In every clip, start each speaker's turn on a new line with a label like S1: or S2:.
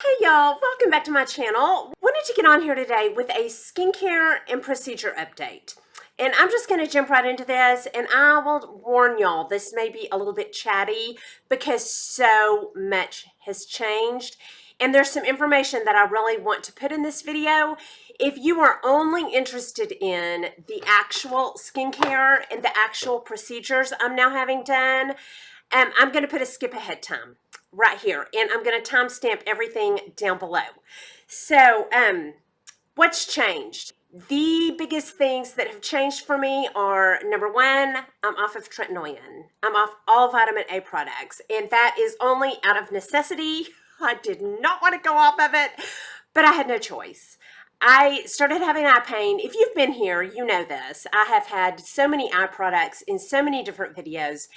S1: Hey y'all, welcome back to my channel. Wanted to get on here today with a skincare and procedure update. And I'm just going to jump right into this, and I will warn y'all, this may be a little bit chatty because so much has changed. And there's some information that I really want to put in this video. If you are only interested in the actual skincare and the actual procedures I'm now having done, I'm going to put a skip ahead time right here, and I'm going to timestamp everything down below. So, what's changed? The biggest things that have changed for me are, number one, I'm off of Tretinoin. I'm off all vitamin A products, and that is only out of necessity. I did not want to go off of it, but I had no choice. I started having eye pain. If you've been here, you know this. I have had so many eye products in so many different videos,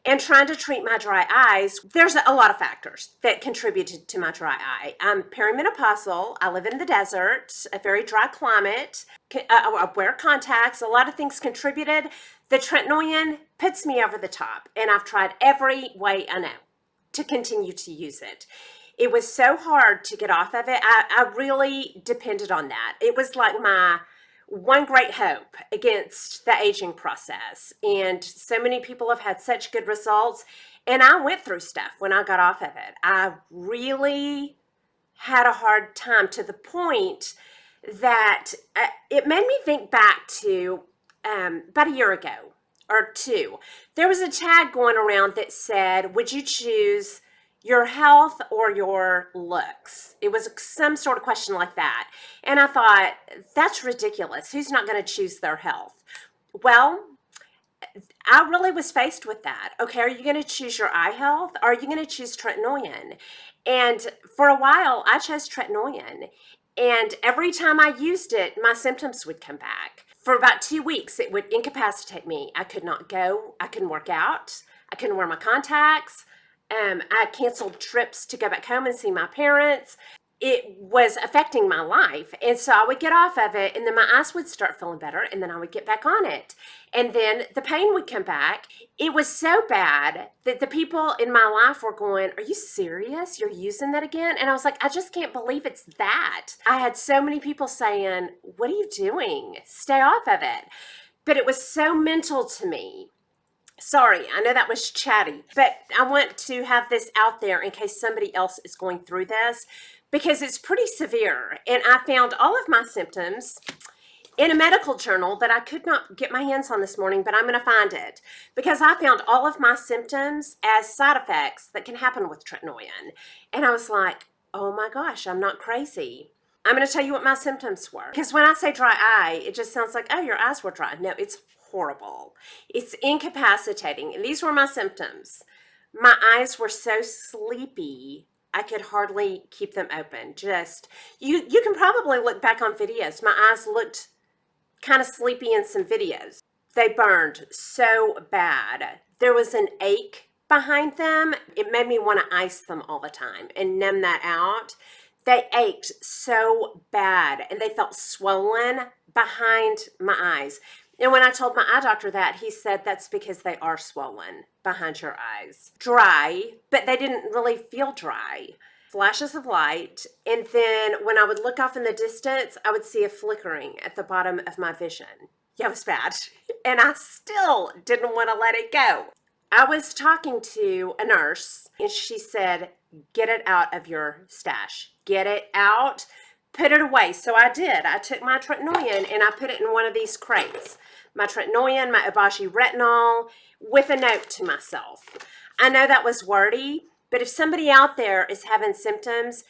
S1: and trying to treat my dry eyes, there's a lot of factors that contributed to my dry eye. I'm perimenopausal. I live in the desert, a very dry climate. I wear contacts. A lot of things contributed. The Tretinoin puts me over the top, and I've tried every way I know to continue to use it. It was so hard to get off of it. I really depended on that. It was like my one great hope against the aging process. And so many people have had such good results. And I went through stuff when I got off of it. I really had a hard time, to the point that it made me think back to about a year ago or two. There was a tag going around that said, would you choose your health or your looks? It was some sort of question like that. And I thought, that's ridiculous. Who's not going to choose their health? Well, I really was faced with that. Okay, are you going to choose your eye health? Or are you going to choose Tretinoin? And for a while, I chose Tretinoin. And every time I used it, my symptoms would come back. For about 2 weeks, it would incapacitate me. I could not go. I couldn't work out. I couldn't wear my contacts. I canceled trips to go back home and see my parents. It was affecting my life. And so I would get off of it, and then my eyes would start feeling better, and then I would get back on it. And then the pain would come back. It was so bad that the people in my life were going, are you serious? You're using that again? And I was like, I just can't believe it's that. I had so many people saying, what are you doing? Stay off of it. But it was so mental to me. Sorry, I know that was chatty, but I want to have this out there in case somebody else is going through this, because it's pretty severe. And I found all of my symptoms in a medical journal that I could not get my hands on this morning, but I'm going to find it, because I found all of my symptoms as side effects that can happen with Tretinoin. And I was like, oh my gosh, I'm not crazy. I'm going to tell you what my symptoms were. Because when I say dry eye, it just sounds like, oh, your eyes were dry. No, it's horrible. It's incapacitating. And these were my symptoms. My eyes were so sleepy, I could hardly keep them open. Just, you can probably look back on videos. My eyes looked kind of sleepy in some videos. They burned so bad. There was an ache behind them. It made me want to ice them all the time and numb that out. They ached so bad, and they felt swollen behind my eyes. And when I told my eye doctor that, he said that's because they are swollen behind your eyes. Dry, but they didn't really feel dry. Flashes of light, and then when I would look off in the distance, I would see a flickering at the bottom of my vision. Yeah, it was bad. And I still didn't want to let it go. I was talking to a nurse, and she said, get it out of your stash. Get it out, put it away. So I did. I took my Tretinoin and I put it in one of these crates. My Tretinoin, my Abashi retinol, with a note to myself. I know that was wordy, but if somebody out there is having symptoms,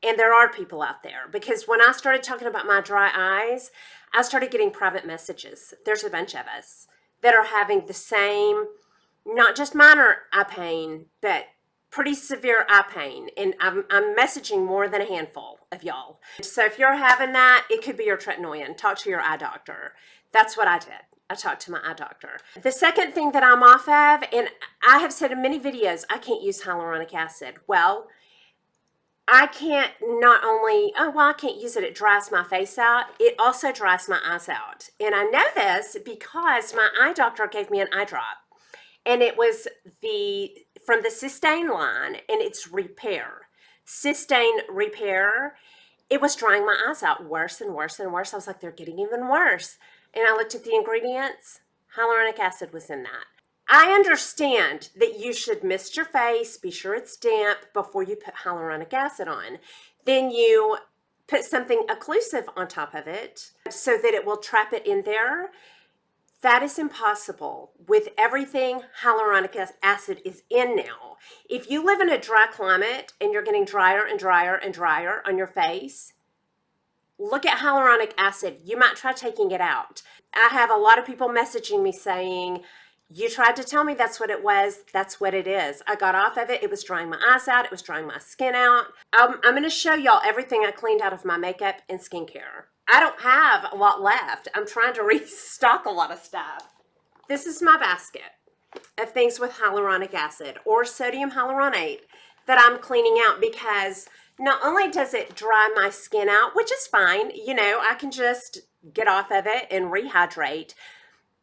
S1: and there are people out there, because when I started talking about my dry eyes, I started getting private messages. There's a bunch of us that are having the same, not just minor eye pain, but pretty severe eye pain. And I'm messaging more than a handful of y'all. So if you're having that, it could be your Tretinoin. Talk to your eye doctor. That's what I did. I talked to my eye doctor. The second thing that I'm off of, and I have said in many videos, I can't use hyaluronic acid. Well, I can't not only, I can't use it, it dries my face out, it also dries my eyes out. And I know this because my eye doctor gave me an eye drop. And it was from the Sustain line, and it's Repair. cystine repair, it was drying my eyes out worse and worse and worse. I was like, they're getting even worse. And I looked at the ingredients. Hyaluronic acid was in that. I understand that you should mist your face, be sure it's damp before you put hyaluronic acid on. Then you put something occlusive on top of it so that it will trap it in there. That is impossible with everything hyaluronic acid is in now. If you live in a dry climate and you're getting drier and drier and drier on your face, look at hyaluronic acid. You might try taking it out. I have a lot of people messaging me saying, you tried to tell me that's what it was. That's what it is. I got off of it. It was drying my eyes out. It was drying my skin out. I'm going to show y'all everything I cleaned out of my makeup and skincare. I don't have a lot left. I'm trying to restock a lot of stuff. This is my basket of things with hyaluronic acid or sodium hyaluronate that I'm cleaning out, because not only does it dry my skin out, which is fine, you know, I can just get off of it and rehydrate.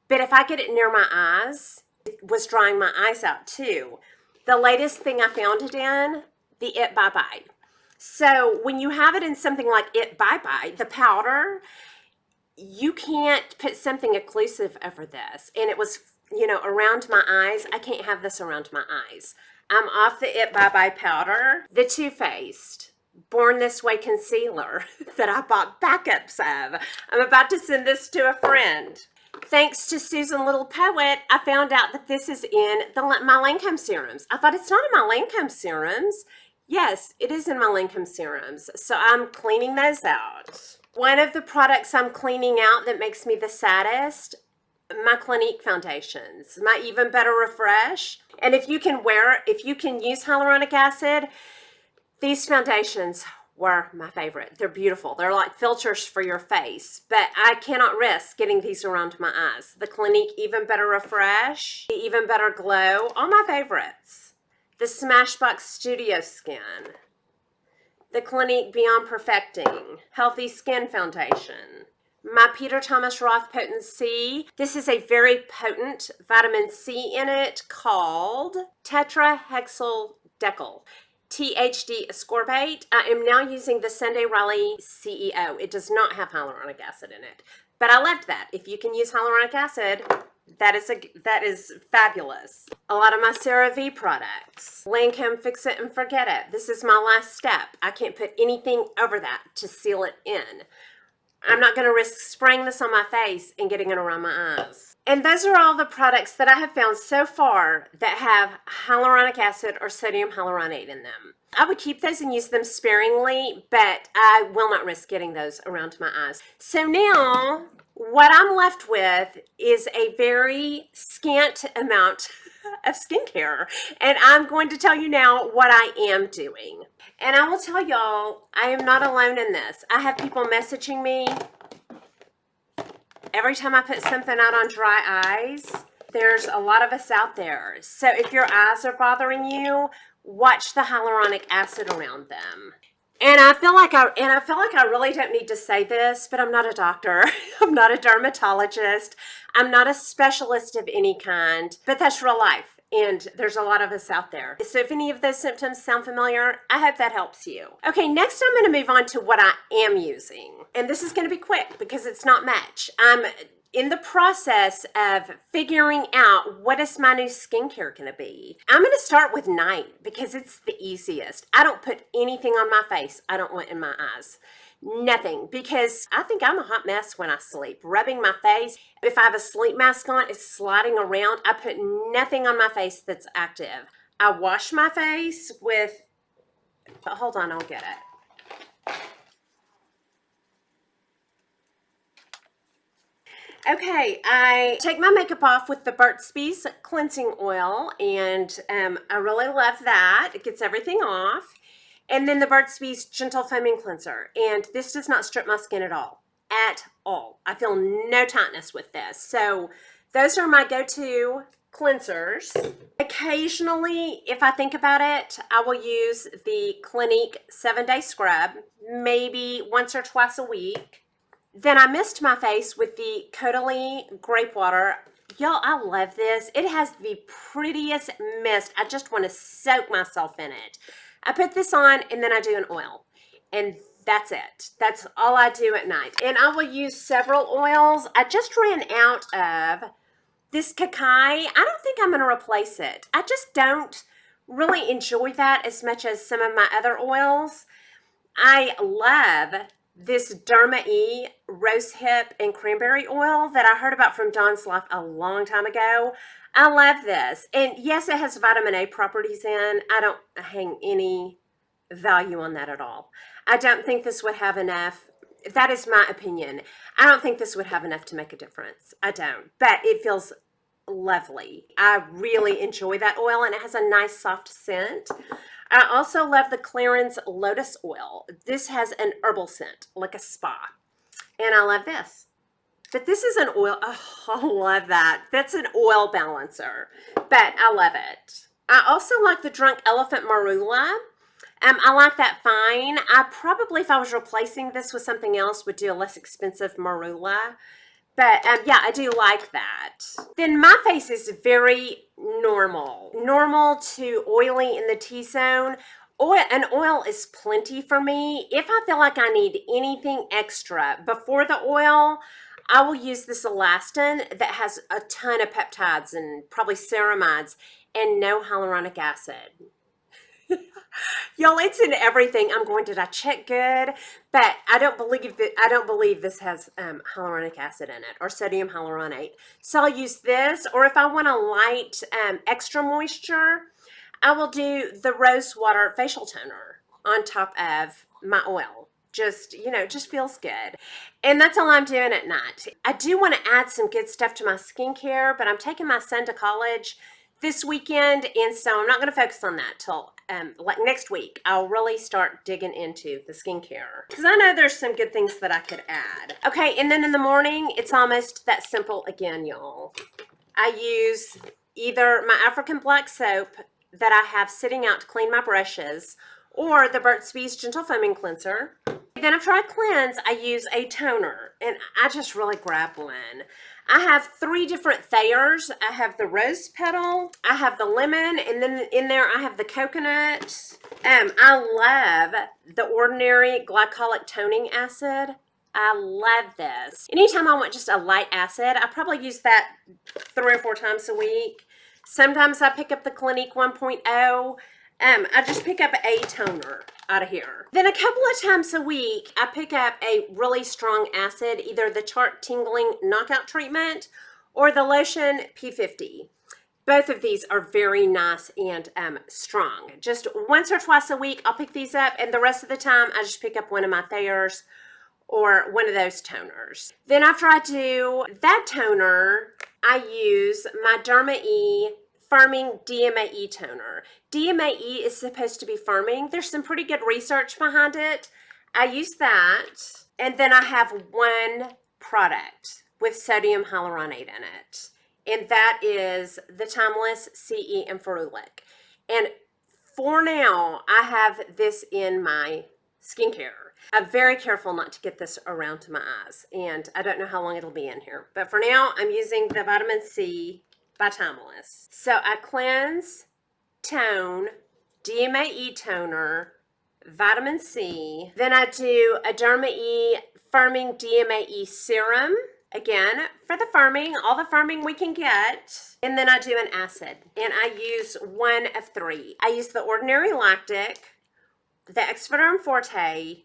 S1: But if I get it near my eyes, it was drying my eyes out too. The latest thing I found it in, the It Bye Bye. So when you have it in something like It Bye Bye, the powder, you can't put something occlusive over this. And it was, you know, around my eyes. I can't have this around my eyes. I'm off the It Bye Bye powder. The Too Faced Born This Way concealer that I bought backups of. I'm about to send this to a friend. Thanks to Susan Little Poet, I found out that this is in my Lancome serums. I thought, it's not in my Lancome serums. Yes, it is in my Lancome serums. So I'm cleaning those out. One of the products I'm cleaning out that makes me the saddest, my Clinique foundations, my Even Better Refresh. And if you can use hyaluronic acid, these foundations were my favorite. They're beautiful. They're like filters for your face, but I cannot risk getting these around my eyes. The Clinique Even Better Refresh, the Even Better Glow, all my favorites. The Smashbox Studio Skin, the Clinique Beyond Perfecting Healthy Skin Foundation, my Peter Thomas Roth Potent C. This is a very potent vitamin C in it called tetrahexyldecyl. THD ascorbate. I am now using the Sunday Riley CEO. It does not have hyaluronic acid in it, but I left that. If you can use hyaluronic acid, that is fabulous. A lot of my CeraVe products. Lancome Fix It and Forget It. This is my last step. I can't put anything over that to seal it in. I'm not going to risk spraying this on my face and getting it around my eyes. And those are all the products that I have found so far that have hyaluronic acid or sodium hyaluronate in them. I would keep those and use them sparingly, but I will not risk getting those around my eyes. So now what I'm left with is a very scant amount of skincare. And I'm going to tell you now what I am doing. And I will tell y'all, I am not alone in this. I have people messaging me every time I put something out on dry eyes. There's a lot of us out there. So if your eyes are bothering you, watch the hyaluronic acid around them. And I feel like I really don't need to say this, but I'm not a doctor. I'm not a dermatologist. I'm not a specialist of any kind, but that's real life. And there's a lot of us out there. So if any of those symptoms sound familiar, I hope that helps you. Okay, next I'm going to move on to what I am using. And this is going to be quick because it's not much. I'm in the process of figuring out what is my new skincare going to be. I'm going to start with night because it's the easiest. I don't put anything on my face I don't want in my eyes. Nothing, because I think I'm a hot mess when I sleep. Rubbing my face, if I have a sleep mask on, it's sliding around. I put nothing on my face that's active. I wash my face with, hold on, I'll get it. Okay, I take my makeup off with the Burt's Bees cleansing oil, and I really love that. It gets everything off. And then the Burt's Bees Gentle Foaming Cleanser. And this does not strip my skin at all. At all. I feel no tightness with this. So those are my go-to cleansers. Occasionally, if I think about it, I will use the Clinique 7-Day Scrub, maybe once or twice a week. Then I mist my face with the Caudalie Grape Water. Y'all, I love this. It has the prettiest mist. I just want to soak myself in it. I put this on and then I do an oil. And that's it. That's all I do at night. And I will use several oils. I just ran out of this cacao. I don't think I'm going to replace it. I just don't really enjoy that as much as some of my other oils. I love this DMAE Rosehip and cranberry oil that I heard about from Dawn's Life a long time ago. I love this. And yes, it has vitamin A properties in. I don't hang any value on that at all. I don't think this would have enough. That is my opinion. I don't think this would have enough to make a difference. I don't. But it feels lovely. I really enjoy that oil, and it has a nice soft scent. I also love the Clarins Lotus Oil. This has an herbal scent, like a spa. And I love this. But this is an oil. Oh, I love that. That's an oil balancer. But I love it. I also like the Drunk Elephant Marula. I like that fine. I probably, if I was replacing this with something else, would do a less expensive Marula. But yeah, I do like that. Then my face is very normal. Normal to oily in the T-zone. An oil is plenty for me. If I feel like I need anything extra before the oil, I will use this alastin that has a ton of peptides and probably ceramides and no hyaluronic acid. Y'all, it's in everything. I'm going, did I check good? But I don't believe this has hyaluronic acid in it or sodium hyaluronate. So I'll use this, or if I want a light extra moisture, I will do the rose water facial toner on top of my oil. Just, you know, just feels good. And that's all I'm doing at night. I do want to add some good stuff to my skincare, but I'm taking my son to college this weekend, and so I'm not going to focus on that till like next week. I'll really start digging into the skincare because I know there's some good things that I could add. Okay, and then in the morning, it's almost that simple again, y'all. I use either my African black soap that I have sitting out to clean my brushes, or the Burt's Bees Gentle Foaming Cleanser. Then after I cleanse, I use a toner, and I just really grab one. I have 3 different Thayers. I have the rose petal, I have the lemon, and then in there I have the coconut. I love the Ordinary Glycolic Toning Acid. I love this. Anytime I want just a light acid, I probably use that 3 or 4 times a week. Sometimes I pick up the Clinique 1.0. I just pick up a toner out of here. Then a couple of times a week, I pick up a really strong acid, either the Tarte Tingling Knockout Treatment or the Lotion P50. Both of these are very nice and strong. Just once or twice a week, I'll pick these up, and the rest of the time, I just pick up one of my Thayers or one of those toners. Then after I do that toner, I use my DMAE Firming DMAE Toner. DMAE is supposed to be firming. There's some pretty good research behind it. I use that, and then I have one product with sodium hyaluronate in it, and that is the Timeless CE and Ferulic. And for now, I have this in my skincare. I'm very careful not to get this around to my eyes, and I don't know how long it'll be in here. But for now, I'm using the Vitamin C by Timeless. So I cleanse, tone, DMAE toner, vitamin C. Then I do a DermaE Firming DMAE Serum. Again, for the firming, all the firming we can get. And then I do an acid. And I use one of 3. I use the Ordinary Lactic, the Experderm Forte,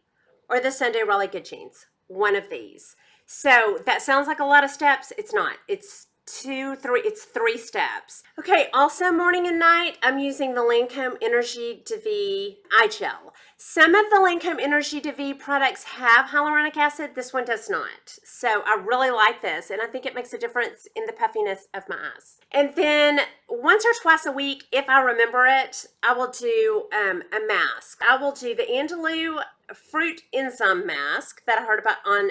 S1: or the Sunday Riley Good Genes. One of these. So that sounds like a lot of steps. It's not. It's 3 steps. Okay, also morning and night, I'm using the Lancome Energy DV Eye Gel. Some of the Lancome Energy DV products have hyaluronic acid. This one does not. So I really like this, and I think it makes a difference in the puffiness of my eyes. And then once or twice a week, if I remember it, I will do a mask. I will do the Andalou Fruit Enzyme Mask that I heard about on,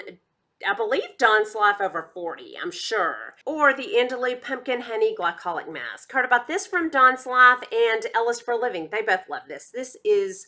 S1: I believe, Dawn's Life Over 40, I'm sure. Or the Andalou Pumpkin Honey Glycolic Mask. Heard about this from Dawn's Life and Ellis for a Living. They both love this. This is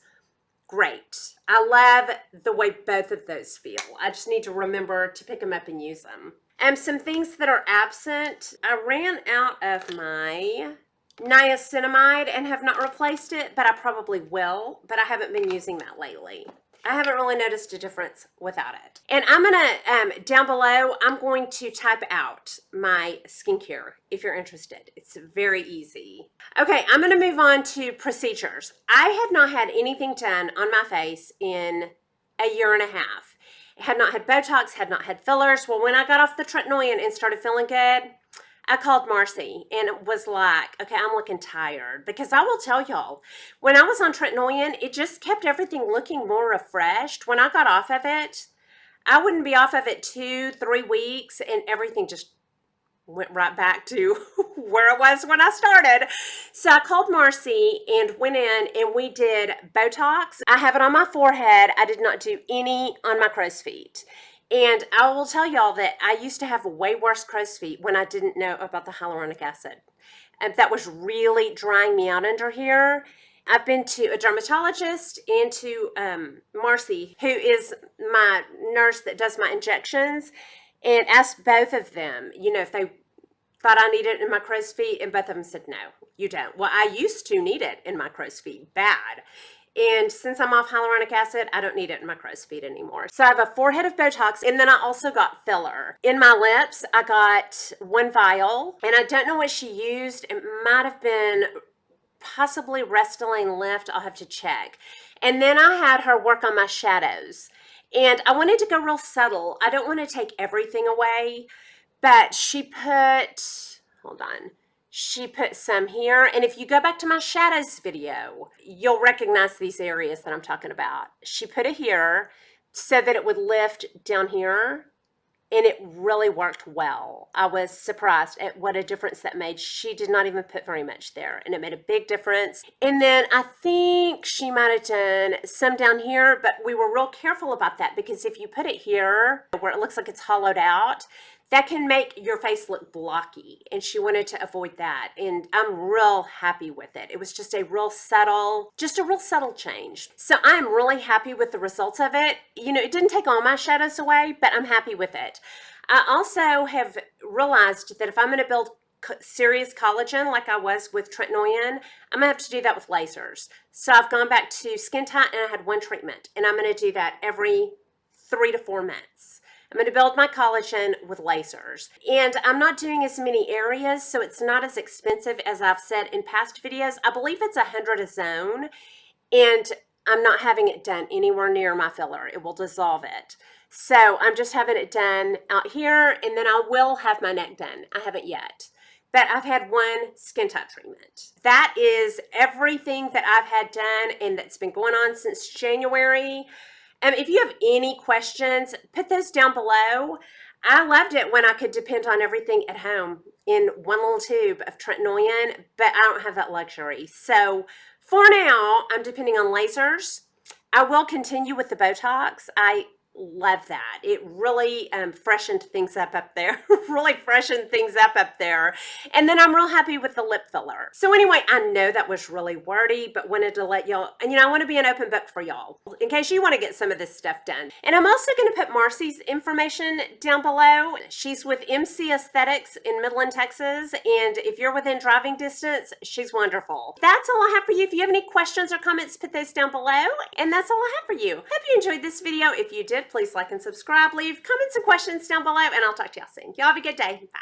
S1: great. I love the way both of those feel. I just need to remember to pick them up and use them. Some things that are absent. I ran out of my niacinamide and have not replaced it, but I probably will, but I haven't been using that lately. I haven't really noticed a difference without it. And I'm gonna, down below, I'm going to type out my skincare if you're interested. It's very easy. Okay, I'm gonna move on to procedures. I have not had anything done on my face in a year and a half. Had not had Botox, had not had fillers. Well, when I got off the Tretinoin and started feeling good, I called Marcie and it was like, okay, I'm looking tired. Because I will tell y'all, when I was on Tretinoin, it just kept everything looking more refreshed. When I got off of it, I wouldn't be off of it 2-3 weeks and everything just went right back to where it was when I started. So I called Marcie and went in and we did Botox. I have it on my forehead. I did not do any on my crow's feet. And I will tell y'all that I used to have way worse crow's feet when I didn't know about the hyaluronic acid. And that was really drying me out under here. I've been to a dermatologist and to Marcie, who is my nurse that does my injections, and asked both of them, you know, if they thought I needed it in my crow's feet, and both of them said, no, you don't. Well, I used to need it in my crow's feet, bad. And since I'm off hyaluronic acid, I don't need it in my crow's feet anymore. So I have a forehead of Botox, and then I also got filler. In my lips, I got 1 vial, and I don't know what she used. It might have been possibly Restylane Lift. I'll have to check. And then I had her work on my shadows. And I wanted to go real subtle. I don't want to take everything away, but she put, hold on. She put some here, and if you go back to my shadows video, you'll recognize these areas that I'm talking about. She put it here so that it would lift down here, and it really worked well. I was surprised at what a difference that made. She did not even put very much there, and it made a big difference. And then I think she might have done some down here, but we were real careful about that because if you put it here where it looks like it's hollowed out, that can make your face look blocky, and she wanted to avoid that, and I'm real happy with it. It was just a real subtle change. So I'm really happy with the results of it. You know, it didn't take all my shadows away, but I'm happy with it. I also have realized that if I'm gonna build serious collagen like I was with Tretinoin, I'm gonna have to do that with lasers. So I've gone back to Skin Tight and I had 1 treatment, and I'm gonna do that every 3 to 4 months. I'm going to build my collagen with lasers. And I'm not doing as many areas, so it's not as expensive as I've said in past videos. I believe it's $100 a zone, and I'm not having it done anywhere near my filler. It will dissolve it. So I'm just having it done out here, and then I will have my neck done. I haven't yet. But I've had 1 Skin Tight treatment. That is everything that I've had done, and that's been going on since January. If you have any questions, put those down below. I loved it when I could depend on everything at home in 1 little tube of Tretinoin, but I don't have that luxury. So for now, I'm depending on lasers. I will continue with the Botox. I love that. It really freshened things up there. Really freshened things up there. And then I'm real happy with the lip filler. So anyway, I know that was really wordy, but wanted to let y'all, and you know, I want to be an open book for y'all in case you want to get some of this stuff done. And I'm also going to put Marcie's information down below. She's with MC Aesthetics in Midland, Texas. And if you're within driving distance, she's wonderful. That's all I have for you. If you have any questions or comments, put those down below. And that's all I have for you. Hope you enjoyed this video. If you did, please like and subscribe. Leave comments and questions down below, and I'll talk to y'all soon. Y'all have a good day. Bye.